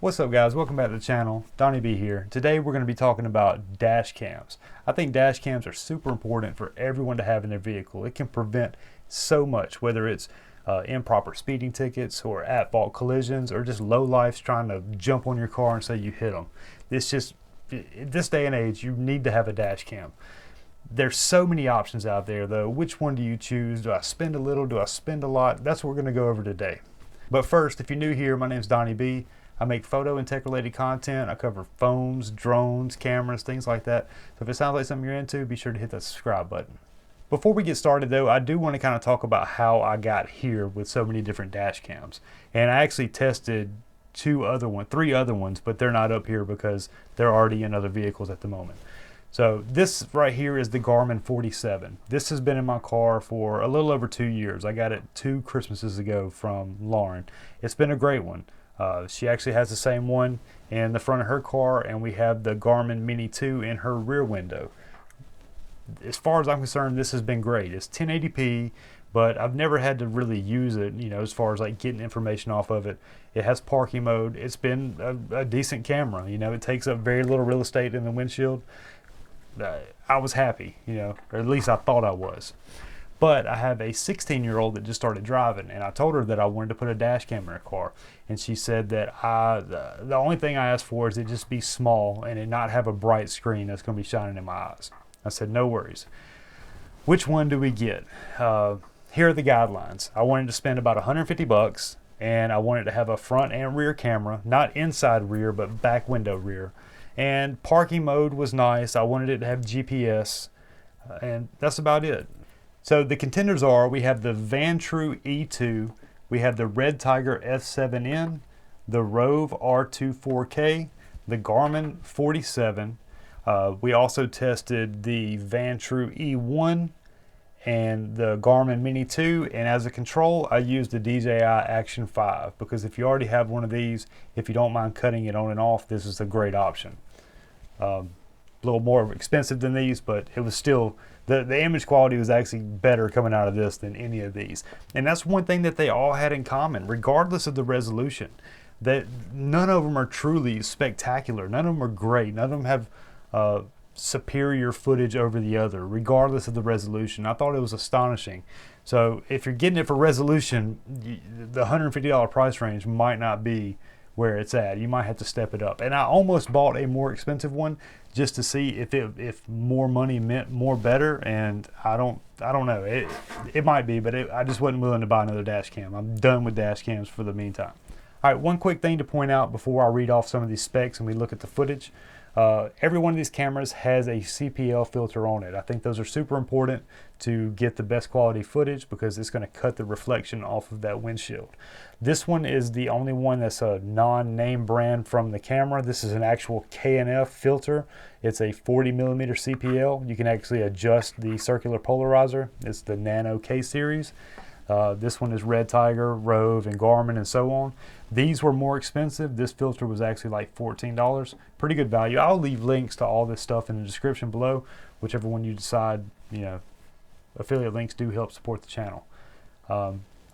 What's up guys, welcome back to the channel. Donnie B here. Today we're going to be talking about dash cams. I think dash cams are super important for everyone to have in their vehicle. It can prevent so much, whether it's improper speeding tickets or at-fault collisions or just low lifes trying to jump on your car and say you hit them. It's just, in this day and age, you need to have a dash cam. There's so many options out there though. Which one do you choose? Do I spend a little? Do I spend a lot? That's what we're going to go over today. But first, if you're new here, my name is Donnie B. I make photo and tech related content. I cover phones, drones, cameras, things like that. So if it sounds like something you're into, be sure to hit that subscribe button. Before we get started though, I do want to kind of talk about how I got here with so many different dash cams. And I actually tested three other ones, but they're not up here because they're already in other vehicles at the moment. So this right here is the Garmin 47. This has been in my car for a little over 2 years. I got it 2 Christmases ago from Lauren. It's been a great one. She actually has the same one in the front of her car, and we have the Garmin Mini 2 in her rear window. As far as I'm concerned, this has been great. It's 1080p, but I've never had to really use it, you know, as far as like getting information off of it. It has parking mode. It's been a decent camera. You know, it takes up very little real estate in the windshield. I was happy, you know, or at least I thought I was. But I have a 16-year-old that just started driving, and I told her that I wanted to put a dash cam in her car. And she said that the only thing I asked for is it just be small and it not have a bright screen that's going to be shining in my eyes. I said, no worries. Which one do we get? Here are the guidelines. I wanted to spend about 150 bucks, and I wanted to have a front and rear camera, not inside rear, but back window rear. And parking mode was nice. I wanted it to have GPS, and that's about it. So the contenders are, we have the Vantrue E2, we have the Redtiger F7N, the Rove R2 4K, the Garmin 47. We also tested the Vantrue E1 and the Garmin Mini 2, and as a control I used the DJI Action 5, because if you already have one of these, if you don't mind cutting it on and off, this is a great option. A little more expensive than these, but it was still, the image quality was actually better coming out of this than any of these. And that's one thing that they all had in common, regardless of the resolution, that none of them are truly spectacular. None of them are great. None of them have superior footage over the other, regardless of the resolution. I thought it was astonishing. So if you're getting it for resolution, the $150 price range might not be where it's at. You might have to step it up. And I almost bought a more expensive one just to see if more money meant more better, and I don't know. It might be, but I just wasn't willing to buy another dash cam. I'm done with dash cams for the meantime. All right, one quick thing to point out before I read off some of these specs and we look at the footage. Every one of these cameras has a CPL filter on it. I think those are super important to get the best quality footage because it's going to cut the reflection off of that windshield. This one is the only one that's a non-name brand from the camera. This is an actual K&F filter. It's a 40mm CPL. You can actually adjust the circular polarizer. It's the Nano K series. This one is Redtiger, Rove, and Garmin, and so on. These were more expensive. This filter was actually like $14. Pretty good value. I'll leave links to all this stuff in the description below, whichever one you decide. You know, affiliate links do help support the channel.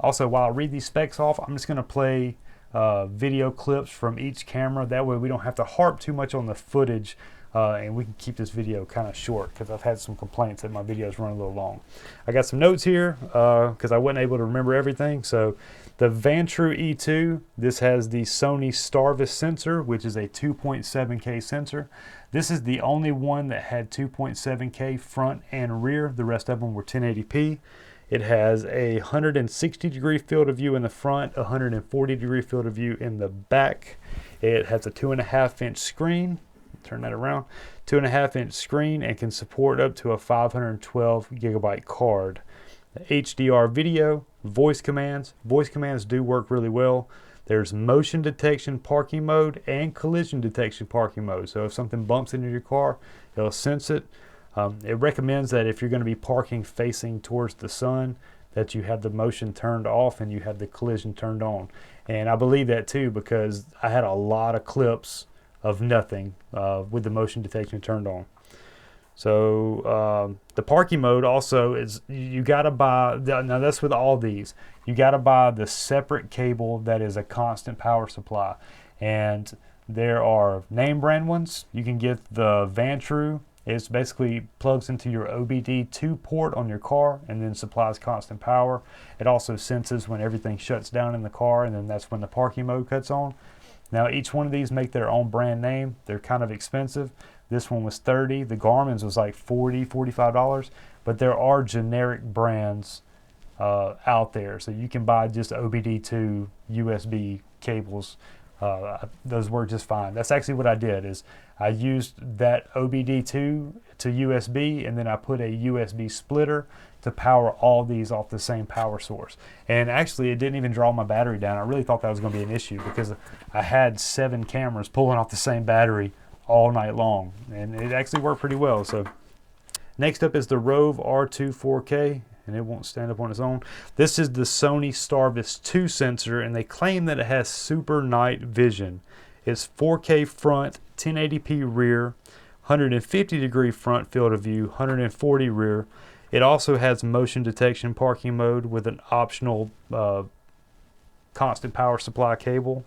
Also, while I read these specs off, I'm just going to play video clips from each camera. That way we don't have to harp too much on the footage, and we can keep this video kind of short because I've had some complaints that my videos run a little long. I got some notes here because I wasn't able to remember everything. So the Vantrue E2, this has the Sony Starvis sensor, which is a 2.7K sensor. This is the only one that had 2.7K front and rear. The rest of them were 1080p. It has a 160-degree field of view in the front, 140-degree field of view in the back. It has a 2.5-inch screen. Turn that around. 2.5-inch screen, and can support up to a 512 gigabyte card. HDR video, voice commands. Voice commands do work really well. There's motion detection parking mode and collision detection parking mode. So if something bumps into your car, it'll sense it. It recommends that if you're going to be parking facing towards the sun, that you have the motion turned off and you have the collision turned on. And I believe that too, because I had a lot of clips of nothing with the motion detection turned on. So the parking mode also is, you got to buy, now that's with all these, you got to buy the separate cable that is a constant power supply. And there are name brand ones. You can get the Vantrue. It's basically plugs into your OBD2 port on your car and then supplies constant power. It also senses when everything shuts down in the car, and then that's when the parking mode cuts on. Now each one of these make their own brand name. They're kind of expensive. This one was 30. The Garmin's was like $40, $45. But there are generic brands out there. So you can buy just OBD2 USB cables. Those work just fine. That's actually what I did, is I used that OBD2 to USB, and then I put a USB splitter to power all these off the same power source. And actually it didn't even draw my battery down. I really thought that was going to be an issue because I had 7 cameras pulling off the same battery all night long, and it actually worked pretty well. So next up is the Rove R2 4K, and it won't stand up on its own. This is the Sony Starvis 2 sensor, and they claim that it has super night vision. It's 4K front, 1080p rear, 150 degree front field of view, 140 rear. It also has motion detection parking mode with an optional constant power supply cable.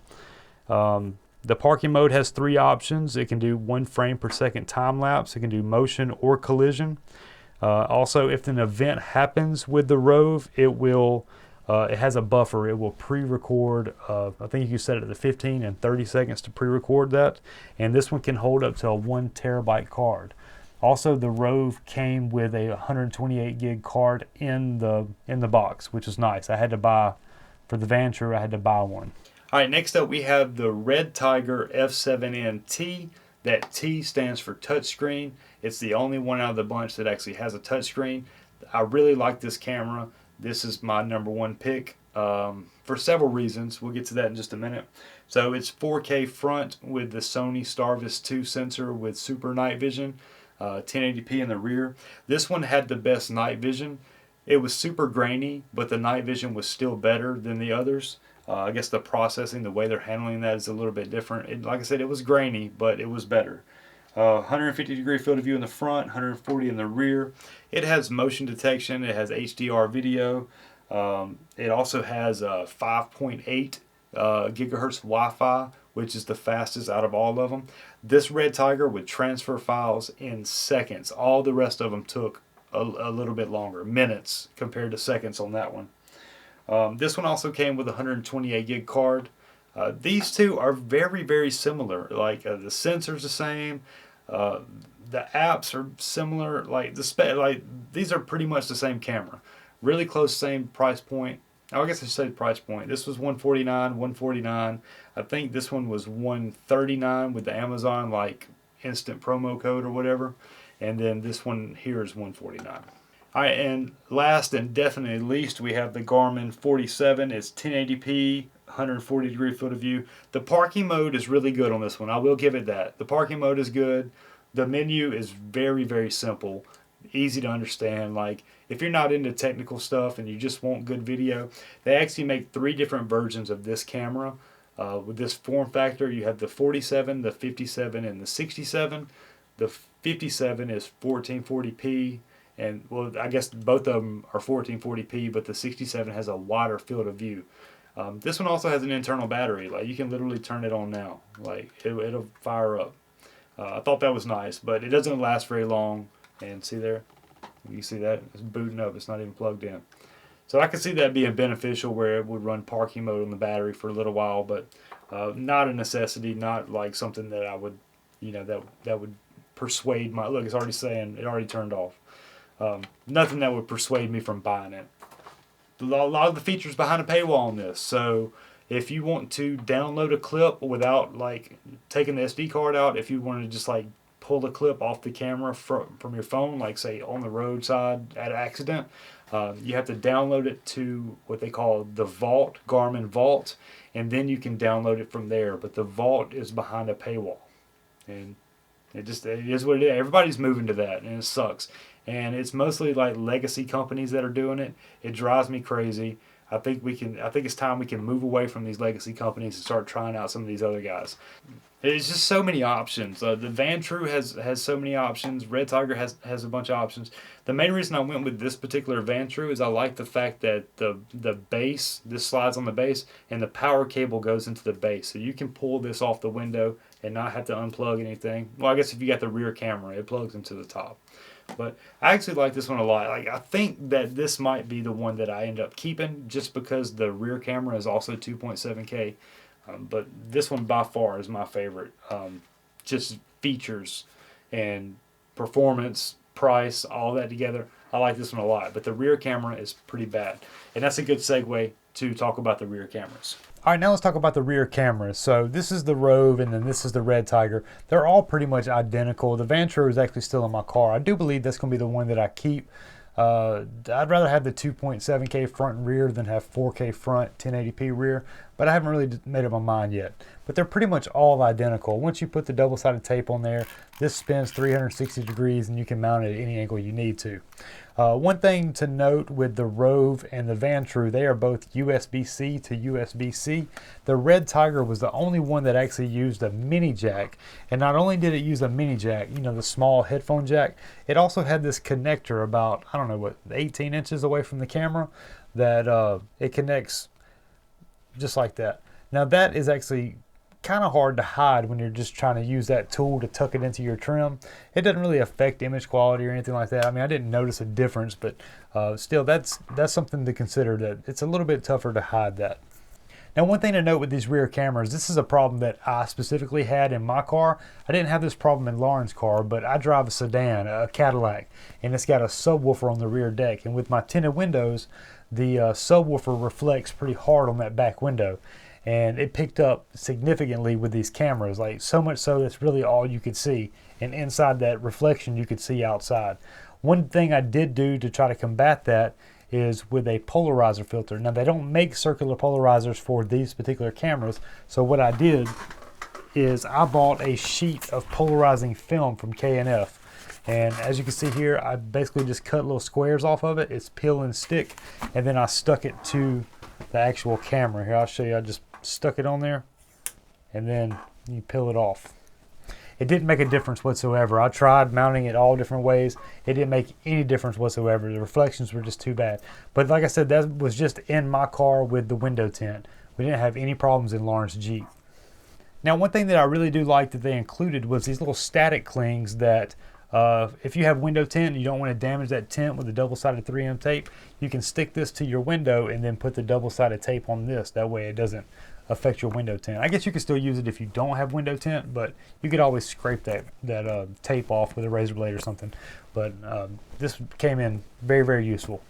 The parking mode has 3 options. It can do 1 frame per second time lapse. It can do motion or collision. Also, if an event happens with the Rove, it will. It has a buffer. It will pre-record. I think you can set it to 15 and 30 seconds to pre-record that. And this one can hold up to a 1 terabyte card. Also, the Rove came with a 128 gig card in the box, which is nice. I had to buy, for the Vantrue, I had to buy one. All right, next up we have the Redtiger F7N T. That T stands for touchscreen. It's the only one out of the bunch that actually has a touchscreen. I really like this camera. This is my #1 pick for several reasons. We'll get to that in just a minute. So it's 4K front with the Sony Starvis 2 sensor with super night vision, 1080p in the rear. This one had the best night vision. It was super grainy, but the night vision was still better than the others. I guess the processing, the way they're handling that is a little bit different. Like I said, it was grainy, but it was better. 150 degree field of view in the front, 140 in the rear. It has motion detection. It has HDR video. It also has 5.8 gigahertz Wi-Fi, which is the fastest out of all of them. This Redtiger would transfer files in seconds. All the rest of them took a little bit longer, minutes compared to seconds on that one. This one also came with a 128 gig card. These two are very, very similar. Like the sensor's the same, the apps are similar. Like these are pretty much the same camera. Really close, same price point. I guess I said price point. This was $149, $149. I think this one was $139 with the Amazon like instant promo code or whatever, and then this one here is $149. All right, and last and definitely least, we have the Garmin 47. It's 1080p, 140 degree field of view. The parking mode is really good on this one. I will give it that. The parking mode is good. The menu is very, very simple, easy to understand. Like if you're not into technical stuff and you just want good video, they actually make 3 different versions of this camera. With this form factor, you have the 47, the 57, and the 67. The 57 is 1440p. And well, I guess both of them are 1440p, but the 67 has a wider field of view. This one also has an internal battery. Like you can literally turn it on now. Like it'll fire up. I thought that was nice, but it doesn't last very long. And see there, you see that it's booting up. It's not even plugged in. So I can see that being beneficial where it would run parking mode on the battery for a little while, but not a necessity. Not like something that I would, that would persuade my. Look, it's already saying it already turned off. Nothing that would persuade me from buying it. A lot of the features behind a paywall on this. So if you want to download a clip without like taking the SD card out, if you want to just like pull a clip off the camera from your phone, like say on the roadside at accident, you have to download it to what they call the Vault, Garmin Vault, and then you can download it from there. But the Vault is behind a paywall, and it is what it is. Everybody's moving to that, and it sucks. And it's mostly like legacy companies that are doing it. It drives me crazy. I think it's time we can move away from these legacy companies and start trying out some of these other guys. There's just so many options. The Vantrue has so many options. Redtiger has a bunch of options. The main reason I went with this particular Vantrue is I like the fact that the base, this slides on the base, and the power cable goes into the base. So you can pull this off the window and not have to unplug anything. Well, I guess if you got the rear camera, it plugs into the top. But I actually like this one a lot. Like, I think that this might be the one that I end up keeping just because the rear camera is also 2.7K. But this one by far is my favorite. Just features and performance, price, all that together. I like this one a lot. But the rear camera is pretty bad. And that's a good segue to talk about the rear cameras. All right, now let's talk about the rear cameras. So this is the Rove and then this is the Redtiger. They're all pretty much identical. The Vantrue is actually still in my car. I do believe that's going to be the one that I keep. I'd rather have the 2.7K front and rear than have 4K front, 1080p rear, but I haven't really made up my mind yet. But they're pretty much all identical. Once you put the double-sided tape on there, this spins 360 degrees and you can mount it at any angle you need to. One thing to note with the Rove and the Vantrue, they are both USB-C to USB-C. The Redtiger was the only one that actually used a mini jack. And not only did it use a mini jack, you know, the small headphone jack, it also had this connector about, I don't know what, 18 inches away from the camera that it connects just like that. Now that is actually kind of hard to hide when you're just trying to use that tool to tuck it into your trim. It doesn't really affect image quality or anything like that. I mean, I didn't notice a difference, but still, that's something to consider, that it's a little bit tougher to hide that. Now, one thing to note with these rear cameras, this is a problem that I specifically had in my car. I didn't have this problem in Lauren's car, but I drive a sedan, a Cadillac, and it's got a subwoofer on the rear deck. And with my tinted windows, the subwoofer reflects pretty hard on that back window. And it picked up significantly with these cameras, like so much so that's really all you could see. And inside that reflection, you could see outside. One thing I did do to try to combat that is with a polarizer filter. Now, they don't make circular polarizers for these particular cameras. So what I did is I bought a sheet of polarizing film from K&F. And as you can see here, I basically just cut little squares off of it. It's peel and stick. And then I stuck it to the actual camera. Here, I'll show you. I just stuck it on there and then you peel it off. It didn't make a difference whatsoever. I tried mounting it all different ways. It didn't make any difference whatsoever. The reflections were just too bad. But like I said, that was just in my car with the window tint. We didn't have any problems in Lauren's Jeep. Now, one thing that I really do like that they included was these little static clings that if you have window tint and you don't want to damage that tint with a double-sided 3M tape, you can stick this to your window and then put the double-sided tape on this. That way it doesn't affect your window tint. I guess you can still use it if you don't have window tint, but you could always scrape that tape off with a razor blade or something. But this came in very, very useful.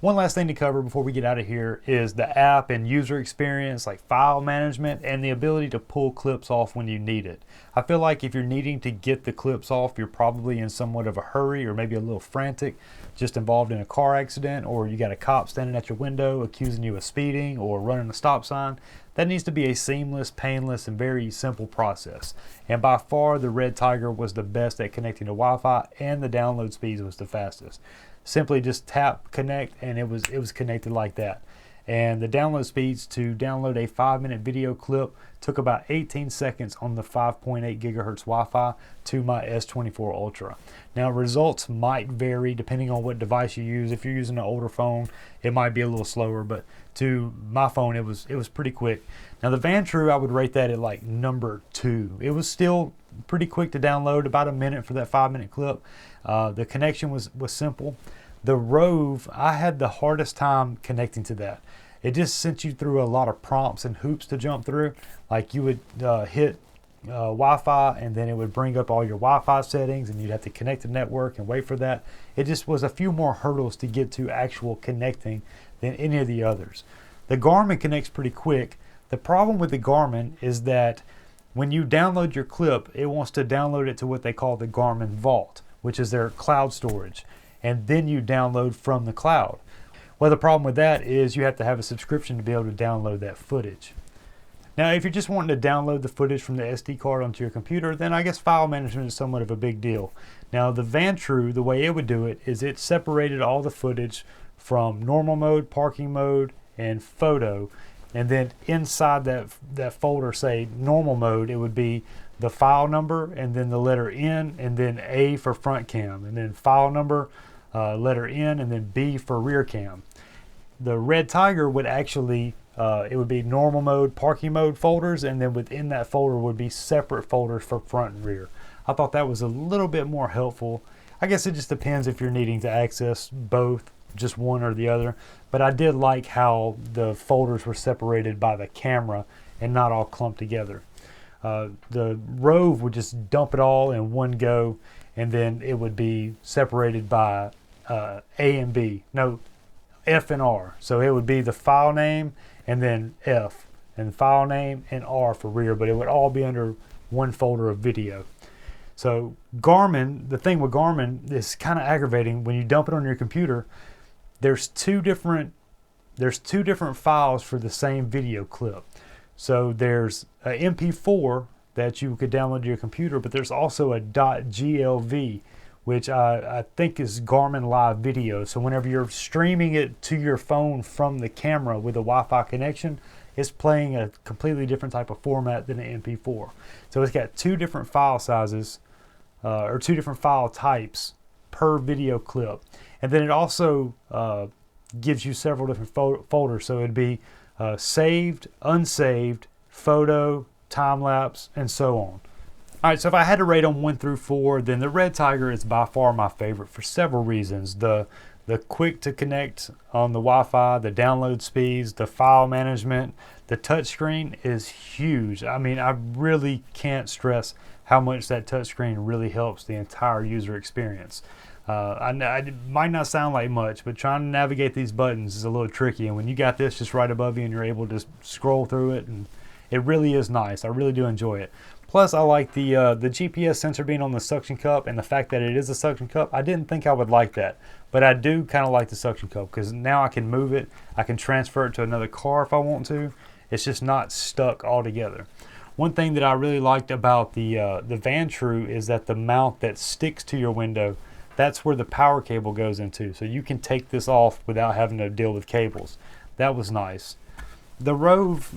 One last thing to cover before we get out of here is the app and user experience, like file management and the ability to pull clips off when you need it. I feel like if you're needing to get the clips off, you're probably in somewhat of a hurry or maybe a little frantic, just involved in a car accident, or you got a cop standing at your window accusing you of speeding or running a stop sign. That needs to be a seamless, painless, and very simple process. And by far, the Redtiger was the best at connecting to Wi-Fi, and the download speeds was the fastest. Simply just tap connect and it was connected like that. And the download speeds to download a 5-minute video clip took about 18 seconds on the 5.8 gigahertz Wi-Fi to my S24 Ultra. Now, results might vary depending on what device you use. If you're using an older phone, it might be a little slower, but to my phone, it was pretty quick. Now, the Vantrue, I would rate that at like number 2. It was still pretty quick to download, about a minute for that 5-minute clip. The connection was simple. The Rove, I had the hardest time connecting to that. It just sent you through a lot of prompts and hoops to jump through. Like you would hit Wi-Fi and then it would bring up all your Wi-Fi settings and you'd have to connect to the network and wait for that. It just was a few more hurdles to get to actual connecting than any of the others. The Garmin connects pretty quick. The problem with the Garmin is that when you download your clip, it wants to download it to what they call the Garmin Vault, which is their cloud storage. And then you download from the cloud. Well, the problem with that is you have to have a subscription to be able to download that footage. Now, if you're just wanting to download the footage from the SD card onto your computer, then I guess file management is somewhat of a big deal. Now, the Vantrue, the way it would do it is it separated all the footage from normal mode, parking mode, and photo. And then inside that folder, say normal mode, it would be the file number and then the letter N and then A for front cam, and then file number, letter N, and then B for rear cam. The Redtiger would actually, it would be normal mode, parking mode folders, and then within that folder would be separate folders for front and rear. I thought that was a little bit more helpful. I guess it just depends if you're needing to access both, just one or the other. But I did like how the folders were separated by the camera and not all clumped together. The Rove would just dump it all in one go, and then it would be separated by A and B. No, F and R. So it would be the file name and then F, and file name and R for rear, but it would all be under one folder of video. So Garmin, the thing with Garmin is kind of aggravating. When you dump it on your computer, there's two different files for the same video clip. So there's a MP4 that you could download to your computer, but there's also a .glv, which I think is Garmin Live Video. So whenever you're streaming it to your phone from the camera with a Wi-Fi connection, it's playing a completely different type of format than an MP4. So it's got two different file sizes, or two different file types per video clip. And then it also gives you several different folders. So it'd be saved, unsaved, photo, time-lapse, and so on. All right, so if I had to rate them 1 through 4, then the Redtiger is by far my favorite for several reasons. The quick to connect on the Wi-Fi, the download speeds, the file management, the touchscreen is huge. I mean, I really can't stress how much that touchscreen really helps the entire user experience. It might not sound like much, but trying to navigate these buttons is a little tricky. And when you got this just right above you and you're able to scroll through it, and it really is nice. I really do enjoy it. Plus, I like the GPS sensor being on the suction cup, and the fact that it is a suction cup. I didn't think I would like that, but I do kind of like the suction cup because now I can move it. I can transfer it to another car if I want to. It's just not stuck altogether. One thing that I really liked about the Vantrue is that the mount that sticks to your window, that's where the power cable goes into. So you can take this off without having to deal with cables. That was nice. The Rove,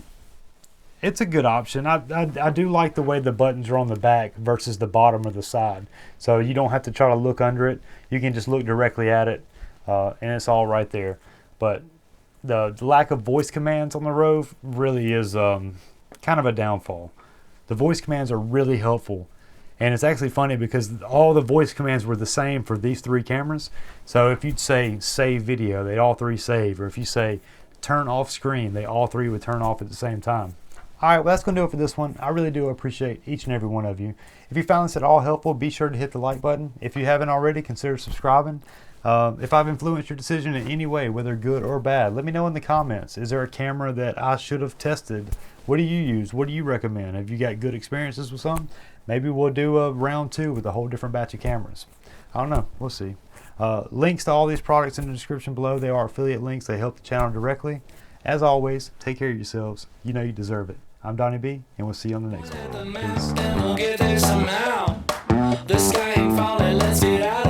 it's a good option. I do like the way the buttons are on the back versus the bottom or the side. So you don't have to try to look under it. You can just look directly at it, and it's all right there. But the lack of voice commands on the Rove really is kind of a downfall. The voice commands are really helpful. And it's actually funny because all the voice commands were the same for these three cameras. So if you'd say save video, they all three save. Or if you say turn off screen, they all three would turn off at the same time. Alright, well that's going to do it for this one. I really do appreciate each and every one of you. If you found this at all helpful, be sure to hit the like button. If you haven't already, consider subscribing. If I've influenced your decision in any way, whether good or bad, let me know in the comments. Is there a camera that I should have tested? What do you use? What do you recommend? Have you got good experiences with some? Maybe we'll do a round 2 with a whole different batch of cameras. I don't know. We'll see. Links to all these products in the description below. They are affiliate links. They help the channel directly. As always, take care of yourselves. You know you deserve it. I'm Donnie B, and we'll see you on the next one. Peace.